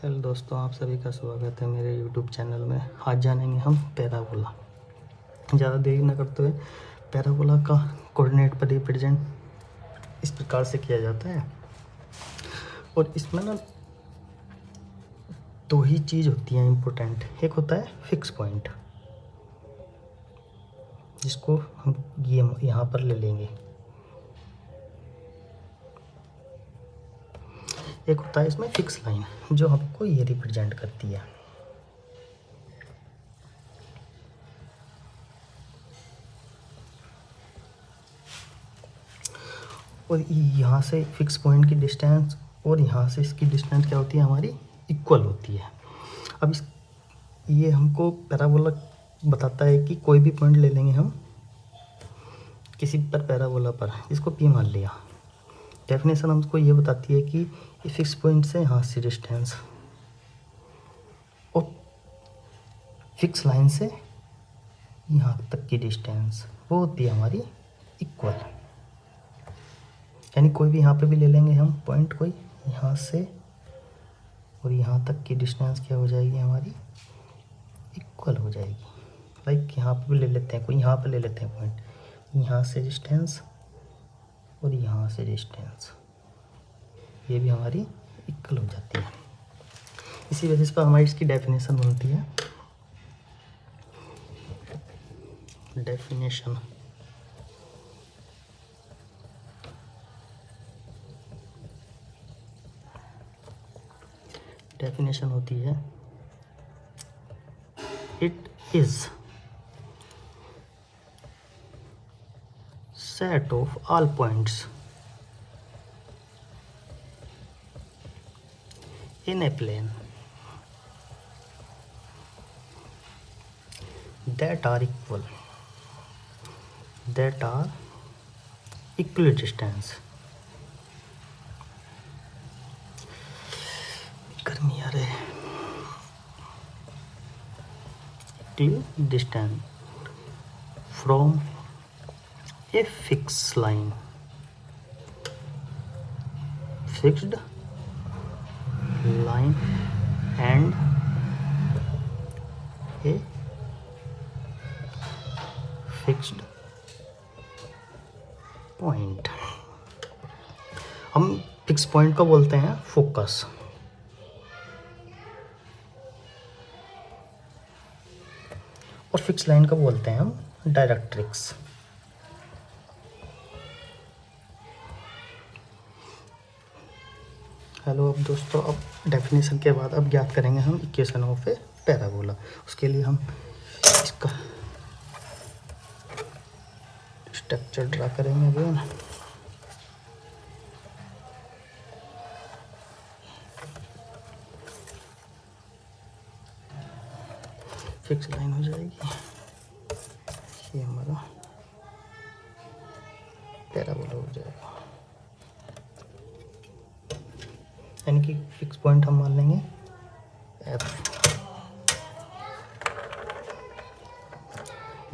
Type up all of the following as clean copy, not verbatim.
Hello दोस्तों, आप सभी का स्वागत है मेरे यूट्यूब चैनल में। आज जानेंगे हम पैराबोला। ज़्यादा देरी न करते हुए पैराबोला का कोऑर्डिनेट पर रिप्रेजेंट इस प्रकार से किया जाता है और इसमें ना दो ही चीज़ होती हैं इम्पोर्टेंट। एक होता है फिक्स पॉइंट, जिसको हम ये यहाँ पर ले लेंगे। एक होता है इसमें फिक्स लाइन, जो हमको ये रिप्रेजेंट करती है। और यहाँ से फिक्स पॉइंट की डिस्टेंस और यहाँ से इसकी डिस्टेंस क्या होती है, हमारी इक्वल होती है। अब ये हमको पैराबोला बताता है कि कोई भी पॉइंट ले लेंगे हम किसी पर पैराबोला पर, इसको पी मान लिया। डेफिनेशन हमको ये बताती है कि फिक्स पॉइंट से यहाँ से डिस्टेंस और फिक्स लाइन से यहाँ तक की डिस्टेंस वो होती है हमारी इक्वल। यानी कोई भी यहाँ पे भी ले लेंगे हम पॉइंट, कोई यहाँ से और यहाँ तक की डिस्टेंस क्या हो जाएगी, हमारी इक्वल हो जाएगी। लाइक यहाँ पे भी ले लेते हैं, कोई यहाँ पे ले लेते हैं पॉइंट, यहाँ से डिस्टेंस और यहाँ से डिस्टेंस, ये भी हमारी इक्वल हो जाती है। इसी वजह से हमारी इसकी डेफिनेशन बनती है। डेफिनेशन होती है, it is set of all points in a plane that are equidistant गर्मी आ रहे equidistant from a fixed line, fixed line and a fixed point। हम फिक्स पॉइंट को बोलते हैं फोकस, और फिक्स लाइन को बोलते हैं हम डायरेक्ट्रिक्स। हेलो, अब दोस्तों, अब डेफिनेशन के बाद अब ज्ञात करेंगे हम इक्वेशन ऑफ ए पैराबोला। उसके लिए हम इसका स्ट्रक्चर ड्रा करेंगे अगेन। फिक्स लाइन हो जाएगी, ये हमारा पैराबोला हो जाएगा। यानी कि फिक्स पॉइंट हम मान लेंगे एफ,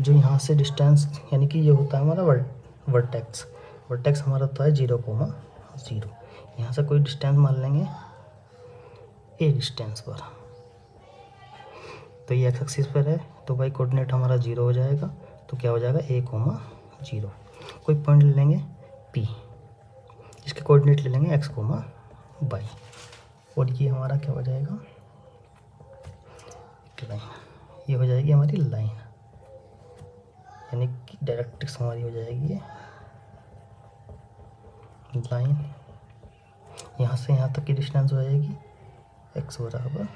जो यहाँ से डिस्टेंस, यानी कि ये होता है हमारा वर्टेक्स हमारा होता है 0,0। यहाँ से कोई डिस्टेंस मान लेंगे ए डिस्टेंस पर, तो ये एक्स एक्सिस पर है, तो भाई कोऑर्डिनेट हमारा 0 हो जाएगा। तो क्या हो जाएगा, a,0। कोई पॉइंट ले लेंगे P, इसके कोऑर्डिनेट ले लेंगे x, y, और ये हमारा क्या हो जाएगा, लाइन। ये हो जाएगी हमारी लाइन, यानी कि डायरेक्ट्रिक्स हमारी हो जाएगी ये लाइन। यहाँ से यहाँ तक की डिस्टेंस हो जाएगी x बराबर,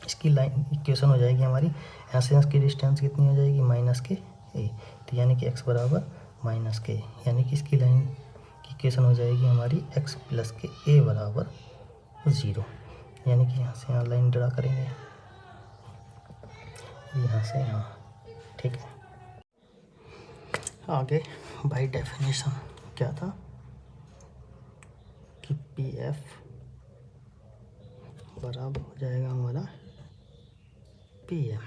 इसकी लाइन इक्वेशन हो जाएगी हमारी, यहाँ से इसकी डिस्टेंस कितनी हो जाएगी, -k a, तो यानी कि x बराबर -k, यानी कि इसकी लाइन की इक्वेशन हो जाएगी हमारी x + k a बराबर 0। यानी कि यहाँ से यहाँ लाइन ड्रा करेंगे, यहाँ से यहाँ, ठीक है। आगे बाय डेफिनेशन क्या था कि PF बराबर हो जाएगा हमारा PM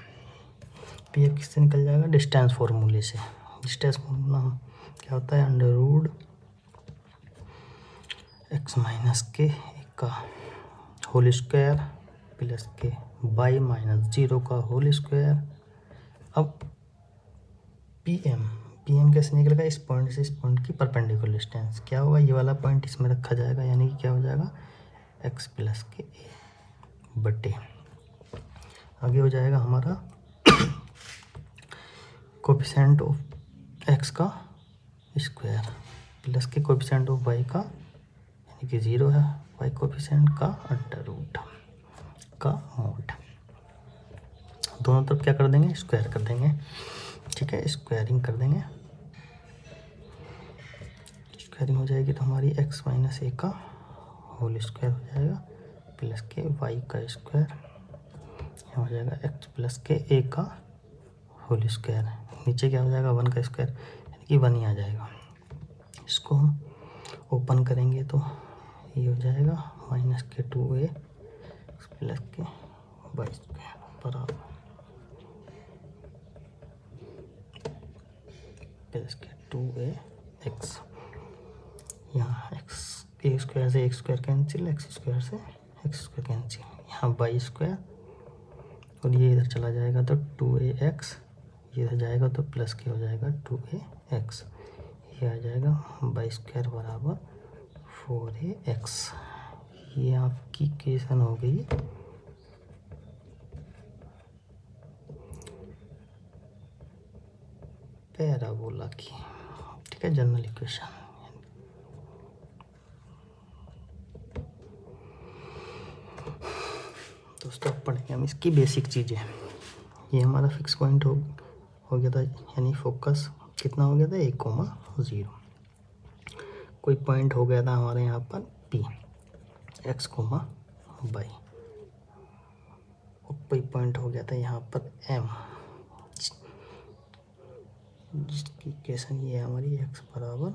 किससे निकल जाएगा, डिस्टेंस फॉर्मूले से। डिस्टेंस फॉर्मूला क्या होता है, √x - k का होल स्क्वायर प्लस के वाई माइनस 0 का होल स्क्वायर। अब पी एम कैसे निकलेगा, इस पॉइंट से इस पॉइंट की परपेंडिकुलर डिस्टेंस क्या होगा, ये वाला पॉइंट इसमें रखा जाएगा, यानी कि क्या हो जाएगा एक्स प्लस के ए बटे, आगे हो जाएगा हमारा कोफिशिएंट ऑफ एक्स का स्क्वायर प्लस के कोफिशिएंट ऑफ वाई का, यानी कि 0 है, वाई कोफिशिएंट का अंडर रूट का मोड। दोनों तरफ क्या कर देंगे, स्क्वायर कर देंगे, ठीक है, स्क्वायरिंग कर देंगे। स्क्वायरिंग हो जाएगी तो हमारी एक्स माइनस ए का होल स्क्वायर हो जाएगा प्लस के वाई का स्क्वायर, यहाँ हो जाएगा एक्स प्लस के ए का होल स्क्वायर, नीचे क्या हो जाएगा 1 का स्क्वायर, यानी कि 1 ही आ जाएगा। इसको हम ओपन करेंगे तो ये हो जाएगा माइनस के 2a प्लस के वाई स्क्वायर बराबर प्लस के 2ax, यहाँ एक्स ए स्क्वायर से एक स्क्वायर कैंसिल, एक्स स्क्वायर से एक्स स्क्वायर कैंसिल, यहाँ वाई स्क्वायर और ये इधर चला जाएगा तो 2ax, ये इधर जाएगा तो प्लस के हो जाएगा 2ax, ये आ जाएगा वाई स्क्वायर बराबर 4ax। ये आपकी इक्वेशन हो गई पैराबोला की, ठीक है, जनरल इक्वेशन। दोस्तों अब पढ़ेंगे हम इसकी बेसिक चीज़ें। ये हमारा फिक्स पॉइंट हो गया था, यानी फोकस कितना हो गया था 1,0। कोई पॉइंट हो गया था हमारे यहाँ पर P x, y, और कोई पॉइंट हो गया था यहाँ पर M, जिसकी इक्वेशन ये है हमारी x बराबर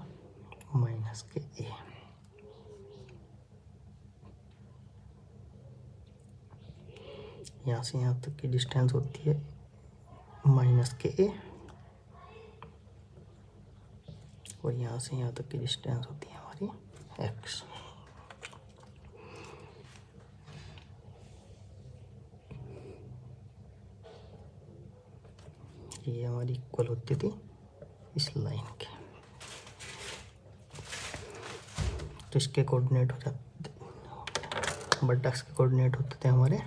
माइनस के a। यहाँ से यहाँ तक की डिस्टेंस होती है माइनस के a, और यहाँ से यहाँ तक की डिस्टेंस होती है हमारी x। ये हमारी इक्वल होती थी इस लाइन के, तो इसके कोऑर्डिनेट हो जाते, वर्टेक्स के कोऑर्डिनेट होते थे हमारे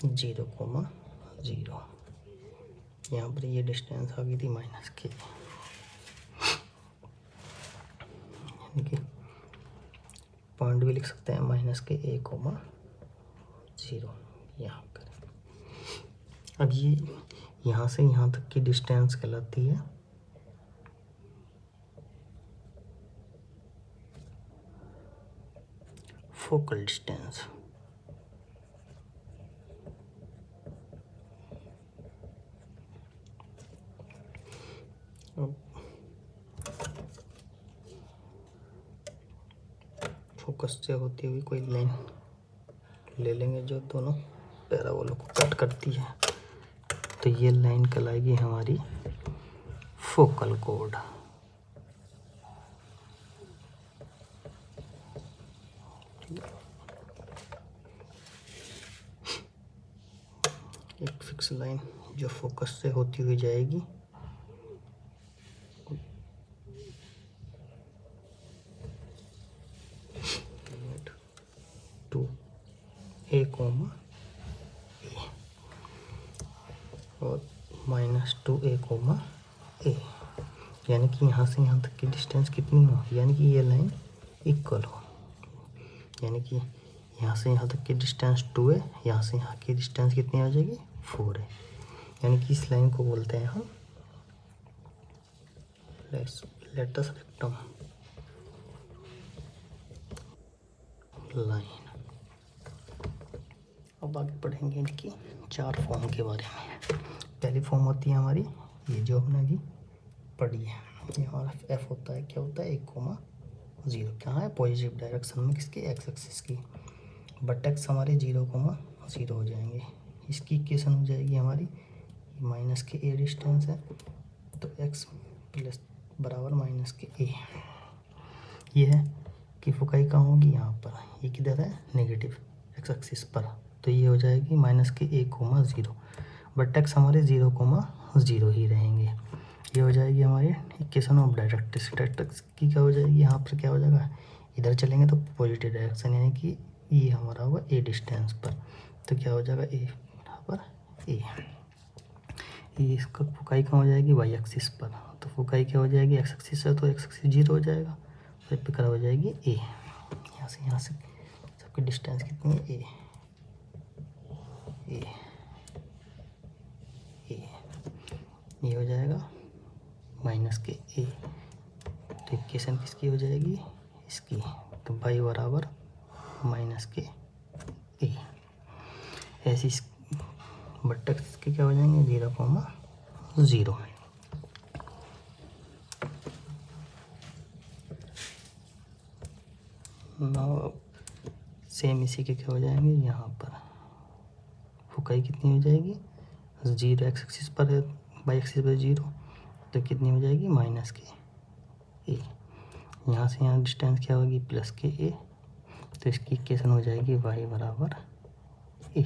0,0। यहाँ पर ये डिस्टेंस आ गई थी माइनस के, यानी कि पॉइंट भी लिख सकते हैं माइनस के 1,0 यहाँ करें। अब ये यहाँ से यहाँ तक की डिस्टेंस कहलाती है फोकल डिस्टेंस। अब फोकस से होती हुई कोई लाइन ले लेंगे जो दोनों पैराबोला को कट करती है, तो ये लाइन कहलाएगी हमारी फोकल कोड। एक फिक्स लाइन जो फोकस से होती हुई जाएगी, टू a, और माइनस 2a, यानी कि यहाँ से यहाँ तक की डिस्टेंस कितनी हो, यानी कि ये लाइन इक्वल हो, यानी कि यहाँ से यहाँ तक की डिस्टेंस 2 है, यहाँ से यहाँ की डिस्टेंस कितनी हो जाएगी 4 है, यानी कि इस लाइन को बोलते हैं हम लेटस रेक्टम लाइन। अब आगे पढ़ेंगे इनकी 4 फॉर्म के बारे में। पहली फॉर्म होती है हमारी ये जो हमने अभी पढ़ी है, ये हमारा एफ होता है, क्या होता है 1,0, कहाँ है पॉजिटिव डायरेक्शन में, किसकी एक्स एक्सिस की, बट एक्स हमारे 0,0 हो जाएंगे। इसकी इक्वेशन हो जाएगी हमारी माइनस के ए डिस्टेंस है, तो एक्स प्लस बराबर माइनस के ए। ये है कि फोकाई कहाँ होगी, यहाँ पर, ये किधर है, नेगेटिव एक्स एक्सिस पर, तो ये हो जाएगी माइनस के ए कोमा 0, बट एक्स हमारे 0 कोमा 0 ही रहेंगे। ये हो जाएगी हमारी इक्वेशन ऑफ डायरेक्ट्रिक्स। डायरेक्ट्रिक्स की क्या हो जाएगी, यहाँ पर क्या हो जाएगा, इधर चलेंगे तो पॉजिटिव डायरेक्शन, यानी कि ये हमारा होगा ए डिस्टेंस पर, तो क्या हो जाएगा ए पर ए, ये इसका फोकाई कहाँ हो जाएगी, वाई एक्सिस पर, तो फोकाई क्या हो जाएगी, एक्स एक्सिस है तो एक्स एक्सिस 0 हो जाएगा, तो इस पर हो जाएगी ए। यहाँ से सबकी डिस्टेंस कितनी है, ए ए ए, ये हो जाएगा माइनस के ए, तो इक्वेशन किसकी हो जाएगी, इसकी, तो वाई बराबर माइनस के ए। ऐसी बट एक्स के क्या हो जाएंगे, 0,0। नाउ सेम इसी के क्या हो जाएंगे, यहाँ पर फोकाई कितनी हो जाएगी, 0 एक्स एक्सिस पर है, वाई एक्सिस पर 0, तो कितनी हो जाएगी, माइनस के ए। यहाँ से यहाँ डिस्टेंस क्या होगी, प्लस के ए, तो इसकी इक्वेशन हो जाएगी वाई बराबर ए।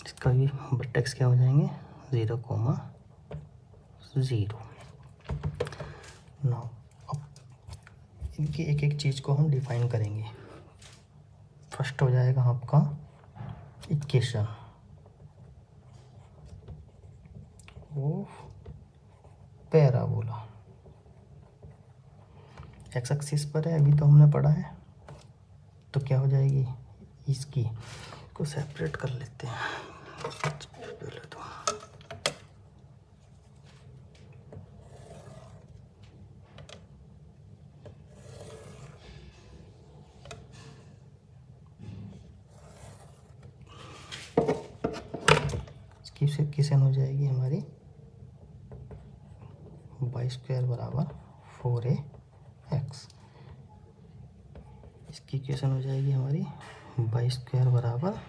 इसका भी बट एक्स क्या हो जाएंगे, 0,0। नाउ अब इनकी एक एक चीज़ को हम डिफाइन करेंगे। फर्स्ट हो जाएगा आपका equation of parabola, x axis पर है, अभी तो हमने पढ़ा है, तो क्या हो जाएगी, इसकी को सेपरेट कर लेते हैं पहले तो। इसकी इक्वेशन हो जाएगी हमारी वाई स्क्वायर बराबर 4ax। इसकी इक्वेशन हो जाएगी हमारी वाई स्क्वायर बराबर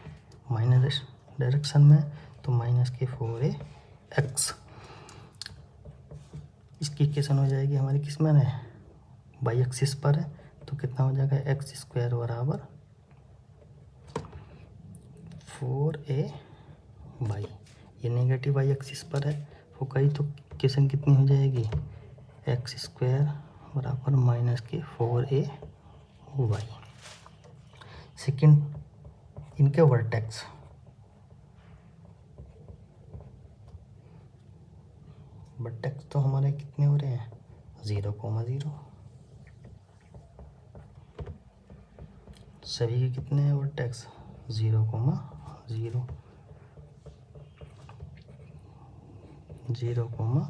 माइनस डायरेक्शन में, तो माइनस के 4ax। इसकी इक्वेशन हो जाएगी हमारी किस में है, वाई एक्सिस पर है, तो कितना हो जाएगा, एक्स स्क्वायर बराबर 4ay। ये नेगेटिव वाई एक्सिस पर है, फोकाई, तो इक्वेशन कितनी हो जाएगी, एक्स स्क्वायर बराबर माइनस के 4ay। सेकेंड इनके वर्टेक्स, वर्टेक्स तो हमारे कितने हो रहे हैं, 0,0। सभी के कितने हैं वर्टेक्स, 0,0 0,0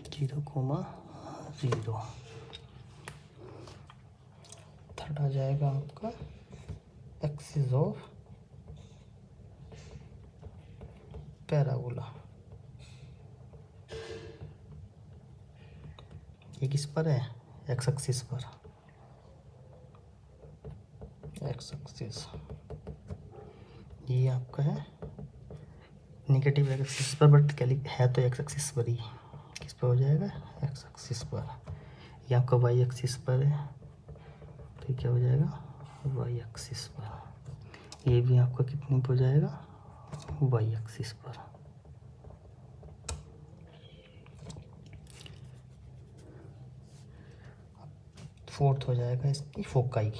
0,0। थर्ड आ जाएगा आपका एक्सिस ऑफ पैराबोला। ये किस पर है, एक्स एक्सिस पर, एक्स एक्सिस ये आपका है नेगेटिव एक्स एक्सिस पर, बट कैली है तो एक्स एक्सिस पर ही, किस पर हो जाएगा, एक्स एक्सिस पर। ये आपका वाई एक्सिस पर है, तो क्या हो जाएगा, वाई एक्सिस पर। ये भी आपका कितने पर हो जाएगा, वाई एक्सिस पर। फोर्थ हो जाएगा इसकी फोकाई।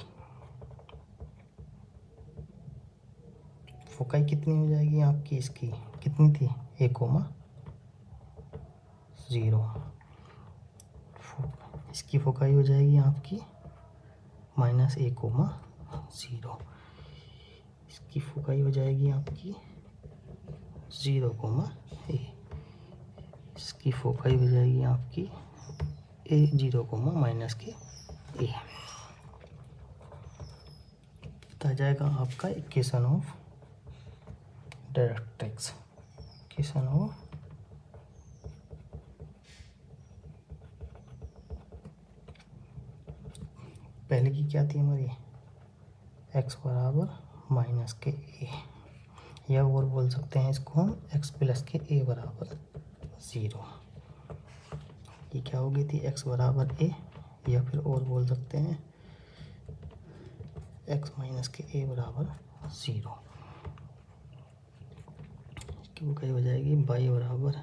फोकाई कितनी हो जाएगी आपकी, इसकी कितनी थी, 1,0। इसकी फोकाई हो जाएगी आपकी माइनस 1,0। इसकी फोकाई हो जाएगी आपकी 0,a। इसकी फोकाई हो जाएगी आपकी ए 0, माइनस के ए। आ जाएगा आपका equation of directrix. Equation of पहले की क्या थी हमारी, x बराबर माइनस के ए, या और बोल सकते हैं इसको हम x प्लस के ए बराबर 0। ये क्या हो गई थी, x बराबर a, या फिर और बोल सकते हैं x माइनस के a बराबर 0। इसकी वो कही हो जाएगी y बराबर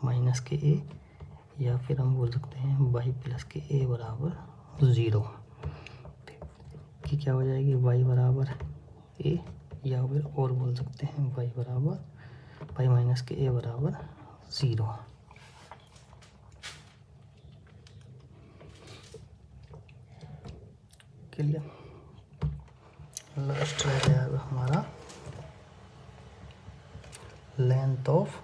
माइनस के a, या फिर हम बोल सकते हैं y प्लस के a बराबर 0। कि क्या हो जाएगी y बराबर a, या फिर और बोल सकते हैं y बराबर y माइनस के a बराबर 0। क्लियर। लास्ट रह जाएगा हमारा लेंथ ऑफ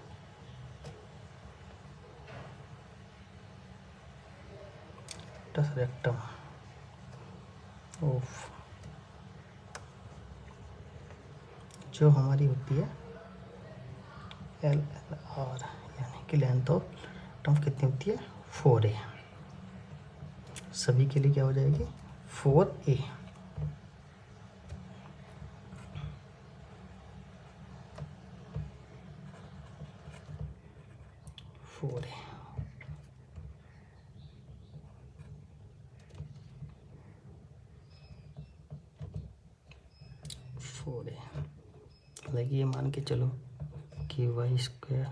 रेक्टम ऑफ, जो हमारी होती है LLR, यानी कि लेंथ ऑफ रेक्टम कितनी होती है 4a। सभी के लिए क्या हो जाएगी 4a। 4a। 4a लाइक ये मान के चलो कि वाई स्क्वायर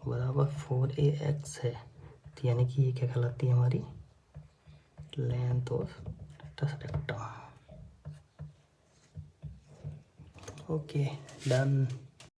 बराबर 4ax है, तो यानी कि ये क्या कहलाती है हमारी length of rectum. Okay done.